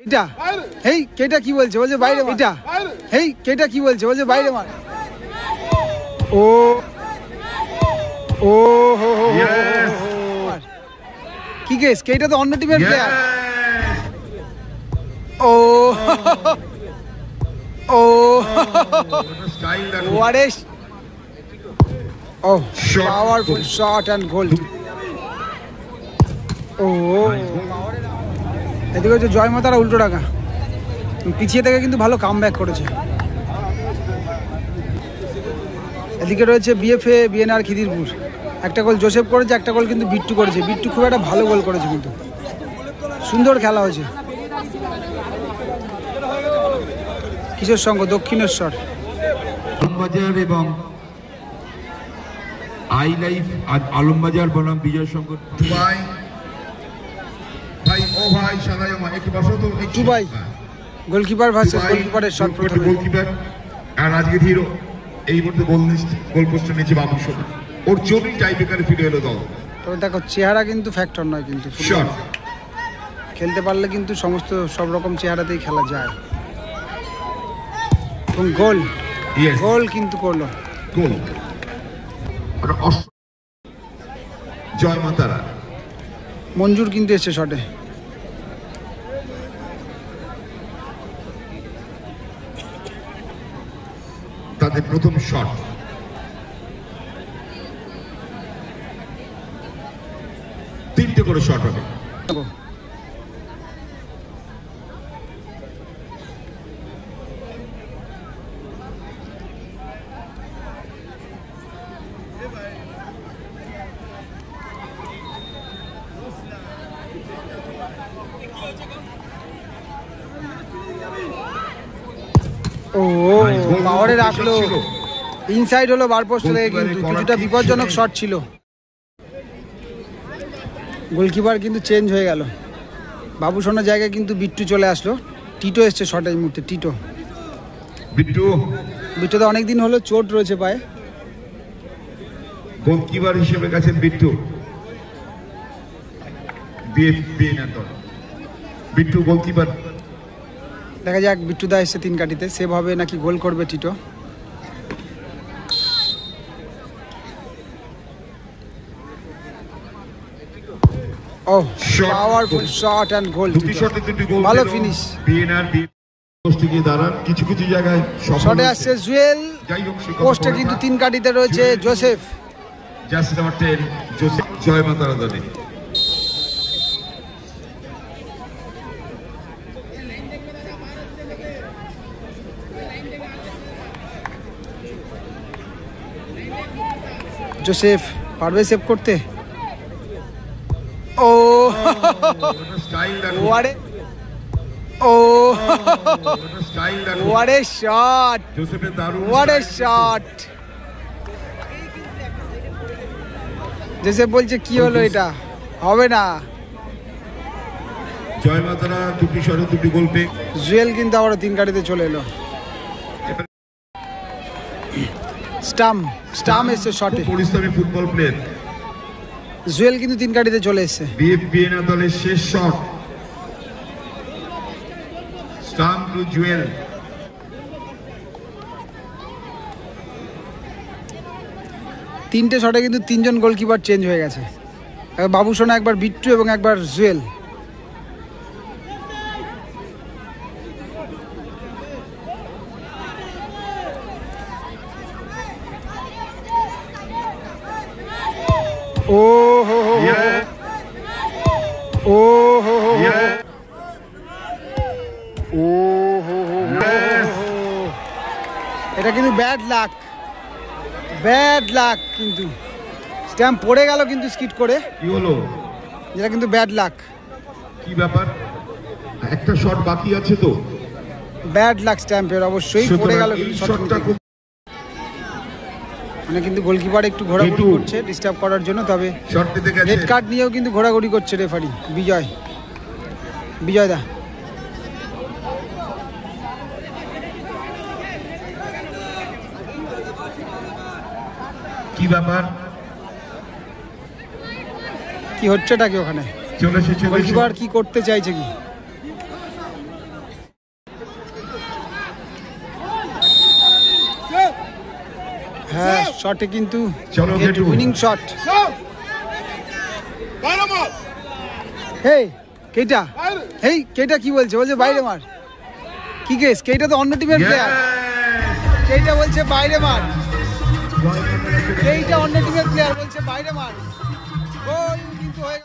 এটা হেই কেটা কি বলছে বলছে বাইরে এটা হেই কেটা কি বলছে বলছে বাইরে মার ও ও হো হো কি কেস কেটা তো অন্য টিমের প্লেয়ার ও ও what is oh powerful shot and goal ও এদিকে হচ্ছে জয়মাতারা উল্টো টাকা পিছিয়ে থেকে কিন্তু ভালো কামব্যাক করেছে। এদিকে রয়েছে বিএফএ বিএনআর খিদিরপুর, একটা গোল জোসেফ করেছে, একটা গোল কিন্তু বিট্টু করেছে। বিট্টু খুব একটা ভালো গোল করেছে, কিন্তু সুন্দর খেলা হয়েছে। কিশোর সংঘ দক্ষিণেশ্বর আলমবাজার এবং আই লাইফ আলমবাজার বনাম বিজয় সংঘ দুবাই ভাই ও ভাই সাদায়মা একটু বসো তো একটু ভাই গোলকিপার ভার্সেস গোলকিপারের শট প্রথমে গোলকিপার আর আজকের হিরো এই মুহূর্তে গোল পোস্টে নিচে বাবু শট ওর জন্যই টাইব্রেকারে ফিরে এলো দল। তবে দেখো চেহারা কিন্তু ফ্যাক্টর নয়, কিন্তু খেলতে পারলে কিন্তু সমস্ত সব রকম চেহারাতেই খেলা যায়। এবং গোল গোল কিন্তু করলো গোল জয় মাতারা মঞ্জুর কিন্তু এসছে শটে। তাদের প্রথম শট তিনটে করে শট হবে। ও পাওয়ারে রাখলো, ইনসাইড হলো বার পোস্ট থেকে, কিন্তু কিছুটা বিপজ্জনক শট ছিল। গোলকিপার কিন্তু চেঞ্জ হয়ে গেল, বাবু সোনার জায়গায় কিন্তু বিট্টু চলে আসলো। টিটো এসছে শটে এই মুহূর্তে। টিটো বিট্টু তো অনেকদিন হলো চোট রয়েছে পায়ে। গোলকিপার হিসেবে গেছেন বিট্টু, বিট্টু গোলকিপার। দেখা যাক বিট্টু দা এসছে তিন কাটিতে, সেভ হবে নাকি গোল করবে টিটো। ও পাওয়ারফুল শট এন্ড গোল, ভালো ফিনিশ। বিএনআর পোস্টে গিয়ে দাঁড়ান, কিছু কিছু জায়গায় শটে আসছে জুয়েল, পোস্টে কিন্তু তিন কাটিতে রয়েছে জোসেফ। জার্সি নাম্বার 10 জোসেফ জয় মাতারা দলে। জোসেফ পারবে সেভ করতে? ও ওয়ারে ও ওয়ারে শট, ওয়ারে শট। জোসেফ বলছে কি হলো, এটা হবে না। জয় মাতারা দুটি শটে দুটি গোল পেয়ে জুয়েল কিন্তু আবার তিন কাটিতে চলে এলো। স্টাম এসছে শটে, পরিশ্রমী ফুটবল প্লেয়ার। জুয়েল কিন্তু তিন কাটিতে চলে এসছে। বিএনআর দলের শেষ শট, স্টাম টু জুয়েল। তিনটে শটে কিন্তু তিনজন গোলকিপার চেঞ্জ হয়ে গেছে, বাবু সোনা একবার বিট্টু এবং একবার জুয়েল। ও হো হো ও হো হো ও হো হো, এটা কিন্তু ব্যাড লাক, ব্যাড লাক। কিন্তু স্ট্যাম্প পড়ে গেল কিন্তু স্কিড করে, কি হলো, যেটা কিন্তু ব্যাড লাক। কি ব্যাপার, একটা শট বাকি আছে তো? ব্যাড লাক স্ট্যাম্পের, অবশ্যই পড়ে গেল কিন্তু শটটা। মানে কিন্তু গোলকিপার একটু ঘোরাঘুরি করছে ডিস্টার্ব করার জন্য, তবে রেড কার্ড নিয়েও কিন্তু ঘোরাঘুরি করছে রেফারি বিজয় দা। কি ব্যাপার, কি হচ্ছেটা কি ওখানে? গোলকিপার কি করতে চাইছে কি? হ্যাঁ শটে কিন্তু চলো, গেটু। Winning shot. হেই কেইটা, হেই কেইটা কি বলছে? বলছে বাইরে মার। কি কেস? কেইটা তো অন্য টিমের প্লেয়ার। কেইটা বলছে বাইরে মার, কেইটা অন্য টিমের প্লেয়ার বলছে বাইরে মার। গোল কিন্তু হয়ে গেল।